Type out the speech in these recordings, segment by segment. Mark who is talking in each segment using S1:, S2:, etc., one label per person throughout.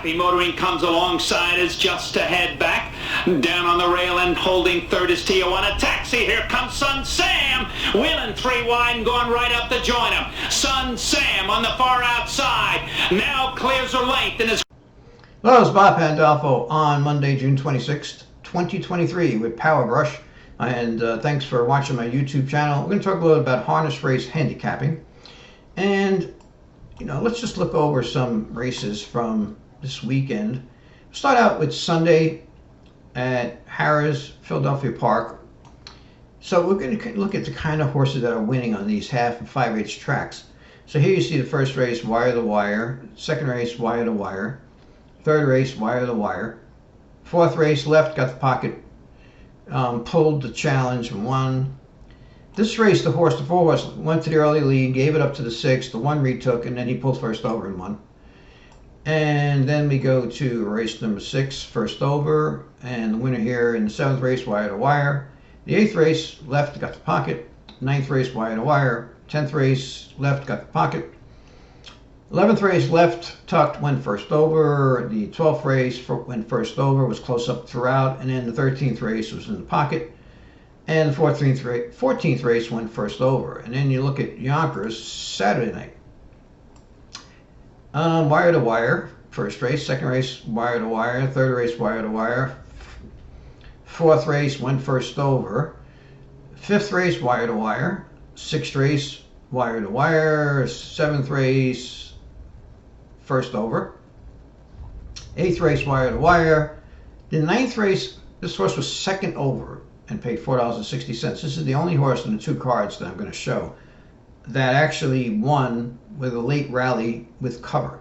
S1: Happy Motoring comes alongside as just to head back. Down on the rail and holding third is Tijuana Taxi. Here comes Sun Sam, wheeling 3 wide and going right up to join him. Sun Sam on the far outside, now clears her length and is...
S2: Hello, it's Bob Pandolfo on Monday, June 26th, 2023 with Power Brush. And thanks for watching my YouTube channel. We're going to talk a little about harness race handicapping. And, let's just look over some races from this weekend. Start out with Sunday at Harrah's Philadelphia Park. So we're going to look at the kind of horses that are winning on these half and 5/8 tracks. So here you see the first race, wire to wire. Second race, wire to wire. Third race, wire to wire. Fourth race, left, got the pocket, pulled the challenge and won. This race, the 4-horse, went to the early lead, gave it up to the 6th, the 1 retook, and then he pulled first over and won. And then we go to race number 6, first over, and the winner here in the 7th race, wire to wire. The 8th race, left, got the pocket. 9th race, wire to wire. 10th race, left, got the pocket. 11th race, left, tucked, went first over. The 12th race went first over, was close up throughout, and then the 13th race was in the pocket. And the 14th race went first over. And then you look at Yonkers Saturday night. Wire to wire, first race. Second race, wire to wire. Third race, wire to wire. Fourth race went first over. Fifth race, wire to wire. Sixth race, wire to wire. Seventh race, first over. Eighth race, wire to wire. The 9th race, this horse was second over and paid $4.60. This is the only horse in the 2 cards that I'm going to show that actually won with a late rally with cover,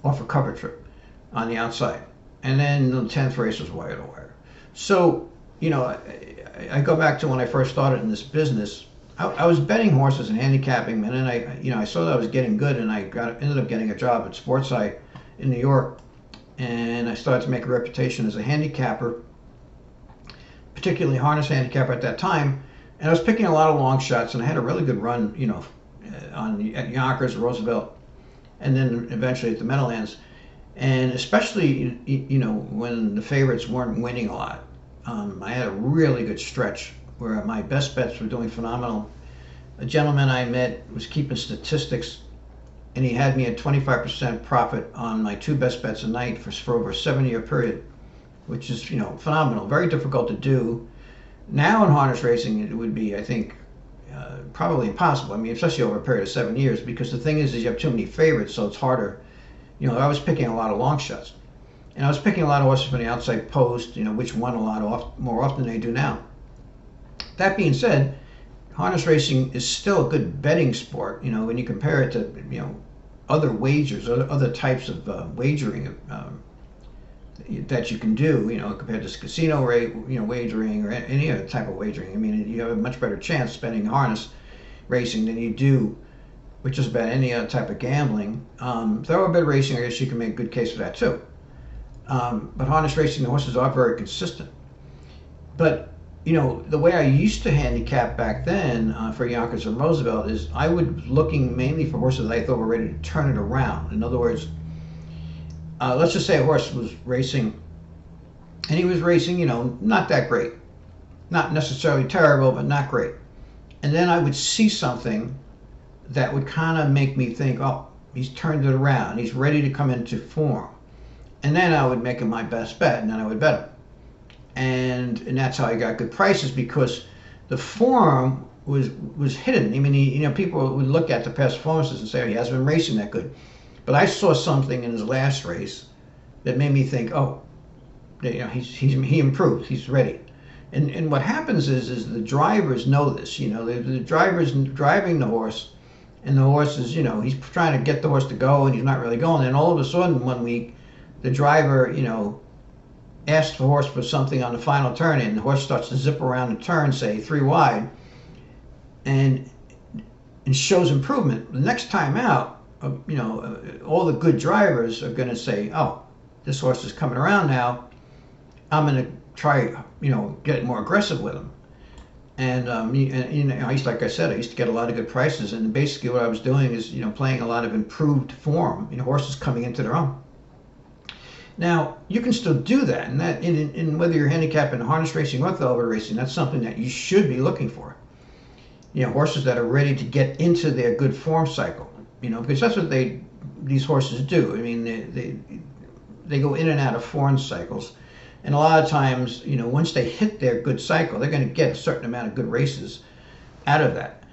S2: off a cover trip on the outside. And then the 10th race was wire to wire. So, I go back to when I first started in this business. I was betting horses and handicapping, and then I saw that I was getting good, and I ended up getting a job at Sportsite in New York, and I started to make a reputation as a handicapper, particularly harness handicapper at that time. And I was picking a lot of long shots, and I had a really good run, at Yonkers, Roosevelt, and then eventually at the Meadowlands. And especially, when the favorites weren't winning a lot, I had a really good stretch where my best bets were doing phenomenal. A gentleman I met was keeping statistics, and he had me at 25% profit on my 2 best bets a night for over a 7-year period, which is, phenomenal. Very difficult to do. Now in harness racing, it would be, I think, probably impossible. I mean, especially over a period of 7 years, because the thing is you have too many favorites, so it's harder. I was picking a lot of long shots, and I was picking a lot of horses from the outside post, which won a lot more often than they do now. That being said, harness racing is still a good betting sport, when you compare it to, other wagers, other types of wagering that you can do, compared to casino wagering or any other type of wagering. I mean, you have a much better chance spending harness racing than you do with just about any other type of gambling. Thoroughbred racing, I guess you can make a good case for that too. But harness racing, the horses are very consistent. But the way I used to handicap back then for Yonkers and Roosevelt is I would looking mainly for horses that I thought were ready to turn it around. In other words, let's just say a horse was racing, and he was racing, not that great. Not necessarily terrible, but not great. And then I would see something that would kind of make me think, oh, he's turned it around. He's ready to come into form. And then I would make him my best bet, and then I would bet him. And that's how I got good prices, because the form was hidden. I mean, people would look at the past performances and say, oh, he hasn't been racing that good. But I saw something in his last race that made me think, oh, he improved. He's ready. And what happens is the drivers know this. The driver's driving the horse, and the horse is, he's trying to get the horse to go, and he's not really going. And all of a sudden, one week, the driver, asks the horse for something on the final turn, and the horse starts to zip around the turn, say 3 wide, and shows improvement. The next time out, all the good drivers are going to say, oh, this horse is coming around now. I'm going to try, get more aggressive with him. And I used, like I said, I used to get a lot of good prices. And basically what I was doing is, playing a lot of improved form, horses coming into their own. Now, you can still do that, and that in whether you're handicapping harness racing or thoroughbred racing, that's something that you should be looking for. Horses that are ready to get into their good form cycle. Because that's what these horses do. I mean, they go in and out of form cycles, and a lot of times, once they hit their good cycle, they're going to get a certain amount of good races out of that.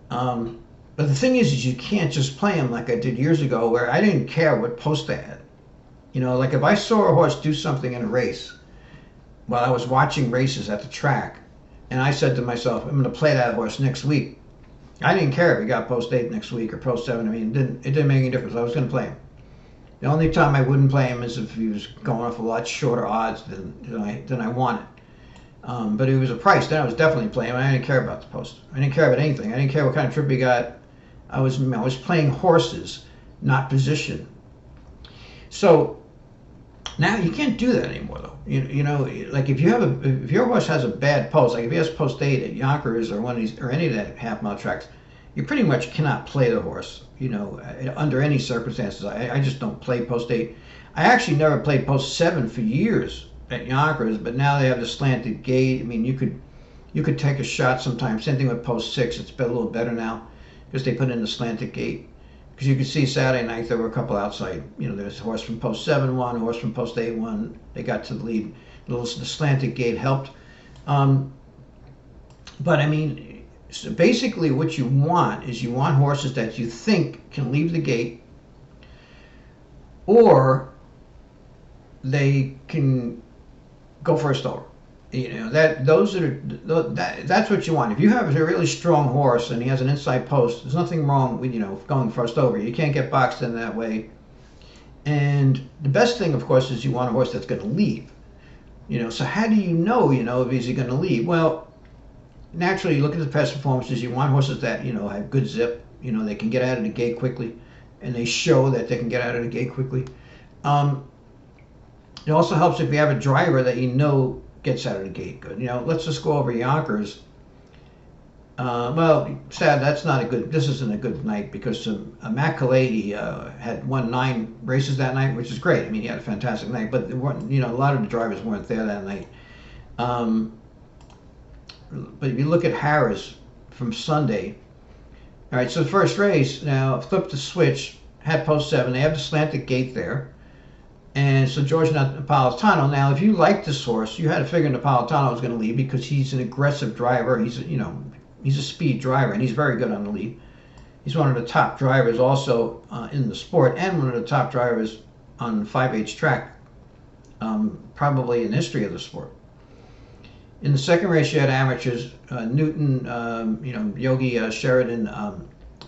S2: But the thing is you can't just play them like I did years ago, where I didn't care what post they had. Like if I saw a horse do something in a race while I was watching races at the track, and I said to myself, I'm going to play that horse next week. I didn't care if he got post 8 next week or post 7. I mean, it didn't make any difference. I was going to play him. The only time I wouldn't play him is if he was going off a lot shorter odds than I wanted. But if it was a price, then I was definitely playing him. I didn't care about the post. I didn't care about anything. I didn't care what kind of trip he got. I was playing horses, not position. So now you can't do that anymore, though. Like if your horse has a bad post, like if he has post 8 at Yonkers or any of that half-mile tracks, you pretty much cannot play the horse. Under any circumstances. I just don't play post 8. I actually never played post 7 for years at Yonkers, but now they have the slanted gate. I mean, you could take a shot sometimes. Same thing with post 6. It's been a little better now because they put in the slanted gate. Because you could see Saturday night there were a couple outside. There's a horse from post 7 won, a horse from post 8 won. They got to the lead. The slanted gate helped. But I mean, so basically what you want is horses that you think can leave the gate, or they can go first over. That's what you want. If you have a really strong horse and he has an inside post, there's nothing wrong with going first over. You can't get boxed in that way. And the best thing, of course, is you want a horse that's going to leave. So how do you know? If he's going to leave? Well, naturally, you look at the past performances. You want horses that have good zip. They can get out of the gate quickly, and they show that they can get out of the gate quickly. It also helps if you have a driver that gets out of the gate good. Let's just go over Yonkers. This isn't a good night because Matt Khaledi had won 9 races that night, which is great. I mean, he had a fantastic night, but a lot of the drivers weren't there that night. But if you look at Harris from Sunday, all right, so the first race, now flip the switch, had post 7. They have the slanted gate there. And so George Napolitano. Now, if you like this horse, you had to figure Napolitano was going to lead because he's an aggressive driver. He's a speed driver, and he's very good on the lead. He's one of the top drivers also in the sport, and one of the top drivers on 5H track, probably in the history of the sport. In the second race, you had amateurs. Newton, Yogi Sheridan.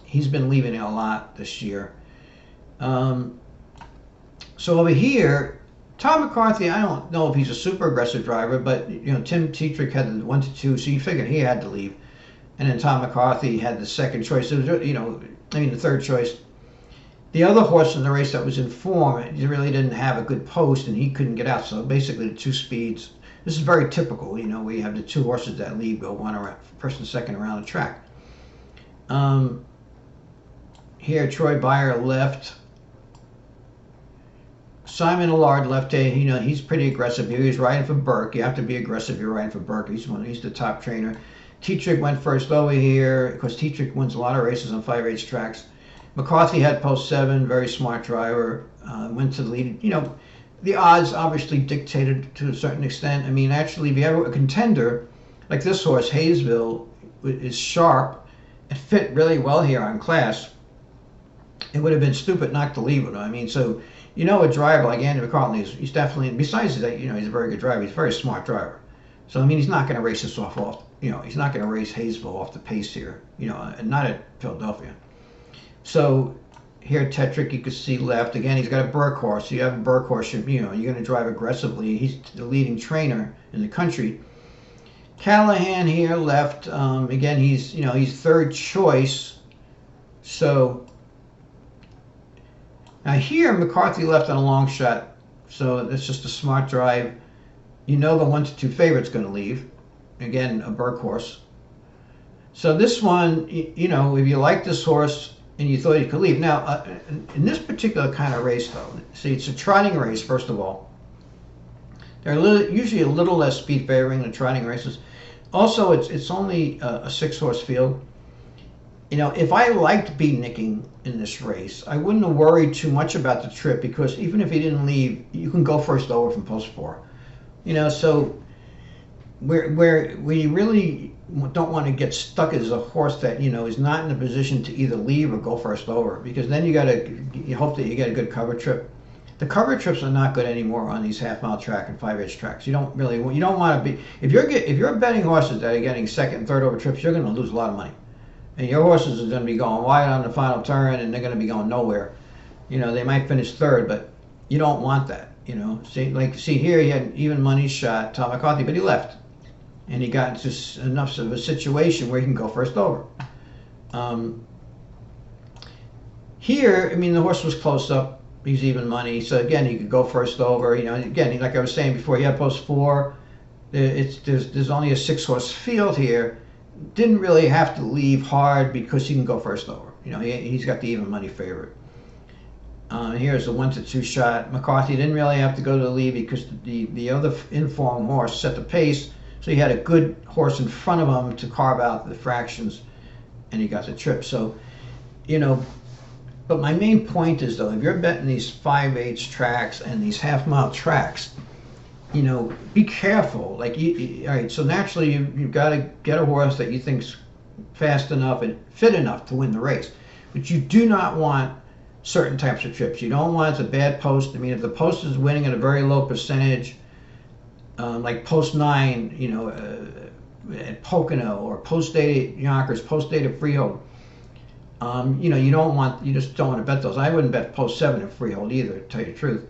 S2: He's been leaving it a lot this year. So over here, Tom McCarthy, I don't know if he's a super aggressive driver, but Tim Tetrick had the 1 to 2, so you figured he had to leave. And then Tom McCarthy had the second choice. The third choice. The other horse in the race that was in form, he really didn't have a good post, and he couldn't get out. So basically, the 2 speeds. This is very typical. We have the 2 horses that leave, go one around, first and second around the track. Here, Troy Beyer left. Simon Allard left. He's pretty aggressive. He was riding for Burke. You have to be aggressive. You're riding for Burke. He's the top trainer. Tetrick went first over here because Tetrick wins a lot of races on 5H tracks. McCarthy had post 7. Very smart driver. Went to the lead. The odds obviously dictated to a certain extent. I mean, actually, if you have a contender like this horse, Hayesville, is sharp and fit really well here on class, it would have been stupid not to leave it. I mean, so. A driver like Andy McCartney, he's definitely, besides that, he's a very good driver. He's a very smart driver. So, I mean, he's not going to race this off, he's not going to race Hayesville off the pace here, and not at Philadelphia. So, here, Tetrick, you can see left. Again, he's got a Burke horse. So you have a Burke horse, you're going to drive aggressively. He's the leading trainer in the country. Callahan here left. Again, he's third choice. So, now here, McCarthy left on a long shot, so it's just a smart drive. The 1 to 2 favorite's going to leave. Again, a Burke horse. So this one, if you like this horse and you thought he could leave. Now, in this particular kind of race, though, see, it's a trotting race, first of all. They're usually a little less speed favoring than trotting races. Also, it's only a 6-horse field. If I liked beatniking in this race, I wouldn't have worried too much about the trip, because even if he didn't leave, you can go first over from post 4. So where we really don't want to get stuck as a horse that is not in a position to either leave or go first over, because then you hope that you get a good cover trip. The cover trips are not good anymore on these half-mile track and 5H tracks. You don't want to be, if you're betting horses that are getting second and third over trips, you're going to lose a lot of money, and your horses are going to be going wide on the final turn, and they're going to be going nowhere. They might finish third, but you don't want that. See here, he had an even money shot, Tom McCarthy, but he left, and he got just enough of a situation where he can go first over. Here, the horse was close up. He's even money, so again, he could go first over. Again, like I was saying before, he had post 4. There's only a 6-horse field here. Didn't really have to leave hard because he can go first over. He's got the even money favorite. Here's the 1-2 shot. McCarthy didn't really have to go to the lead because the other informed horse set the pace, so he had a good horse in front of him to carve out the fractions, and he got the trip. So, but my main point is, though, if you're betting these 5H tracks and these half-mile tracks, be careful. All right, so naturally you've got to get a horse that you think's fast enough and fit enough to win the race. But you do not want certain types of trips. You don't want a bad post. If the post is winning at a very low percentage, like post 9, at Pocono, or post 8 at Yonkers, post 8 at Freehold, you just don't want to bet those. I wouldn't bet post 7 at Freehold either, to tell you the truth.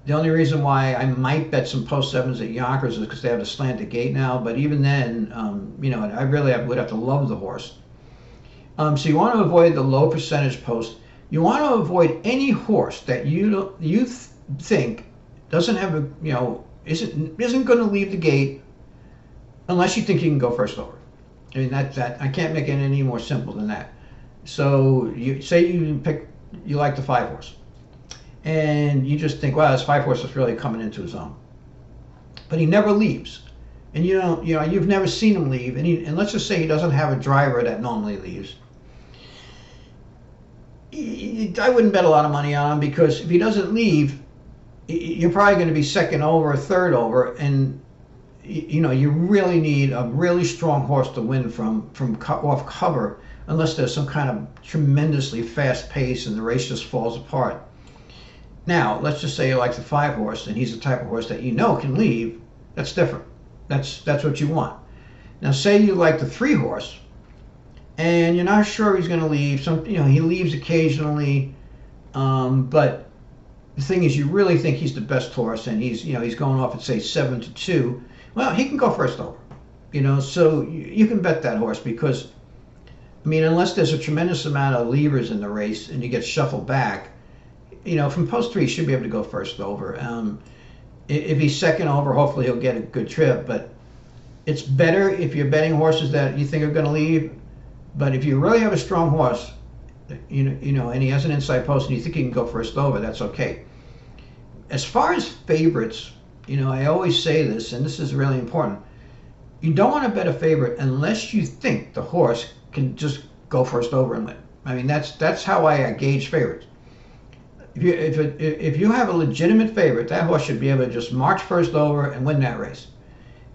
S2: The only reason why I might bet some post 7s at Yonkers is because they have a slanted gate now, but even then, I really would have to love the horse. So you want to avoid the low percentage post. You want to avoid any horse that you think doesn't have isn't going to leave the gate unless you think you can go first over. That I can't make it any more simple than that. So you say you like the 5-horse, and you just think, wow, this 5-horse is really coming into his own, but he never leaves, and you've never seen him leave, and let's just say he doesn't have a driver that normally leaves. I wouldn't bet a lot of money on him, because if he doesn't leave, you're probably going to be second over or third over, and you really need a really strong horse to win from off cover, unless there's some kind of tremendously fast pace and the race just falls apart. Now, let's just say you like the 5-horse, and he's the type of horse that can leave. That's different. That's what you want. Now, say you like the 3-horse, and you're not sure he's going to leave. He leaves occasionally, but the thing is, you really think he's the best horse, and he's going off at say 7-2. Well, he can go first over. So you can bet that horse, because unless there's a tremendous amount of levers in the race and you get shuffled back, from post 3 he should be able to go first over. If he's second over, hopefully he'll get a good trip, but it's better if you're betting horses that you think are going to leave. But if you really have a strong horse, and he has an inside post and you think he can go first over, that's okay. As far as favorites, I always say this, and this is really important. You don't want to bet a favorite unless you think the horse can just go first over and win. That's how I gauge favorites. If you have a legitimate favorite, that horse should be able to just march first over and win that race,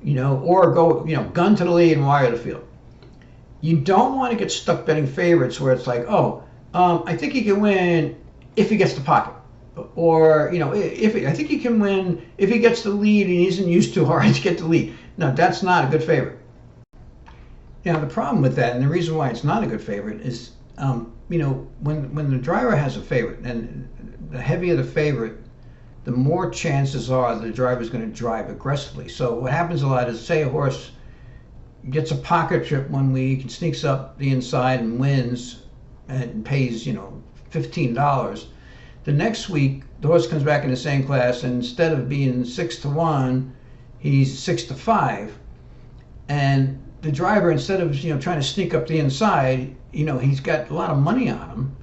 S2: or go, gun to the lead and wire the field. You don't want to get stuck betting favorites where it's like, I think he can win if he gets the pocket, or I think he can win if he gets the lead and he isn't used too hard to get the lead. No, that's not a good favorite. Now, the problem with that, and the reason why it's not a good favorite, is when the driver has a favorite, and the heavier the favorite, the more chances are the driver is going to drive aggressively. So what happens a lot is, say a horse gets a pocket trip one week and sneaks up the inside and wins and pays $15. The next week the horse comes back in the same class, and instead of being 6-1, he's 6-5, and the driver, instead of trying to sneak up the inside, he's got a lot of money on him,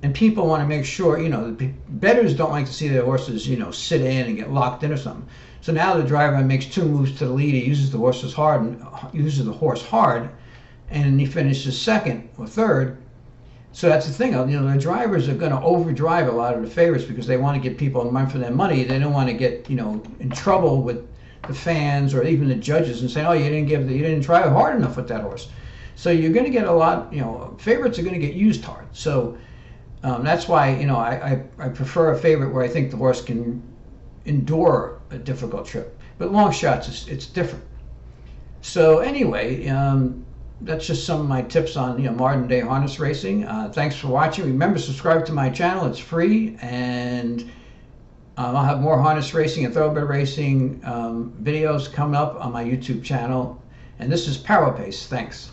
S2: And people want to make sure, the bettors don't like to see their horses, sit in and get locked in or something. So now the driver makes 2 moves to the lead. He uses the horse hard, and he finishes second or third. So that's the thing. The drivers are going to overdrive a lot of the favorites because they want to get people in run for their money. They don't want to get in trouble with the fans or even the judges and say, oh, you didn't try hard enough with that horse. So you're going to get a lot. Favorites are going to get used hard. So that's why I prefer a favorite where I think the horse can endure a difficult trip. But long shots, it's different. So anyway, that's just some of my tips on modern day harness racing. Thanks for watching. Remember, subscribe to my channel. It's free, and I'll have more harness racing and thoroughbred racing videos coming up on my YouTube channel. And this is Power Pace. Thanks.